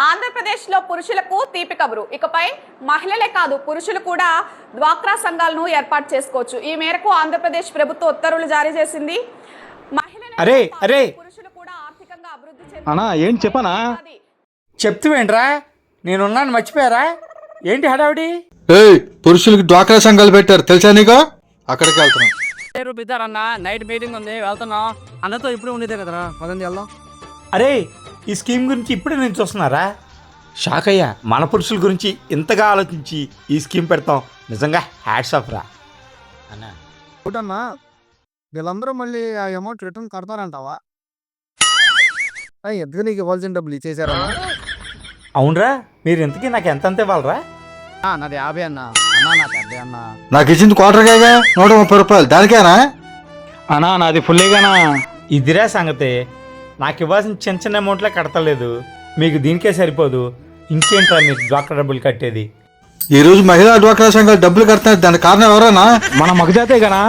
ఆంధ్రప్రదేశ్లో పురుషులకు తీపి కబురు. ఇకపై మహిళలే కాదు పురుషులు కూడా డ్వాక్రా సంఘాలను ఏర్పాటు చేసుకోవచ్చు. ఈ మేరకు ఆంధ్రప్రదేశ్ ప్రభుత్వం ఉత్తర్వులు జారీ చేసింది. పురుషులు కూడా ఆర్థికంగా అభివృద్ధి ఏంటి చెప్పనా చెప్తువేంట్రా? నేనున్నాను మర్చిపోయారా ఏంటి హడావిడి? పురుషులకి డ్వాక్రా సంఘాలు పెట్టారు తెలుసా నీకు? అక్కడికి వెళ్తున్నాం. రూపిద్దారన్న నైట్ మీటింగ్ ఉంది వెళ్తున్నాం. అన్నతో ఇప్పుడు ఉండేదే కదరా, పదండి వెళ్దాం. అరే ఈ స్కీమ్ గురించి ఇప్పుడే నేను చూస్తున్నారా? షాక్ అయ్యా. మన పురుషుల గురించి ఇంతగా ఆలోచించి ఈ స్కీమ్ పెడతాం, నిజంగా హ్యాట్స్ ఆఫ్ రా అన్న. ఒకటన్నా వీళ్ళందరూ మళ్ళీ ఆ అమౌంట్ రిటర్న్ కడతారంటావా? ఎందుకు నీకు ఇవ్వాల్సిన డబ్బులు ఇచ్చేసారా? అవునరా, మీరు ఇంతకీ నాకు ఎంత ఇవ్వాలరా? నాది 50 అన్న. అన్నా నాకు 50 అన్న. నాకు ఇచ్చింది క్వార్టర్గా 130 రూపాయలు, దానికేనా? అన్నా నాది ఫుల్లీగానా. ఇదిరా సంగతి. నాకు ఇవ్వాల్సిన చిన్న చిన్న అమౌంట్లే కడతలేదు, మీకు దీనికే సరిపోదు. ఇంకేంట్రా మీరు డ్వాక్రా డబ్బులు కట్టేది? ఈ రోజు మహిళా డ్వాక్రా సంఘాలు డబ్బులు కడతారు, దానికి కారణం ఎవరన్నా? మన మగజాతే గానా.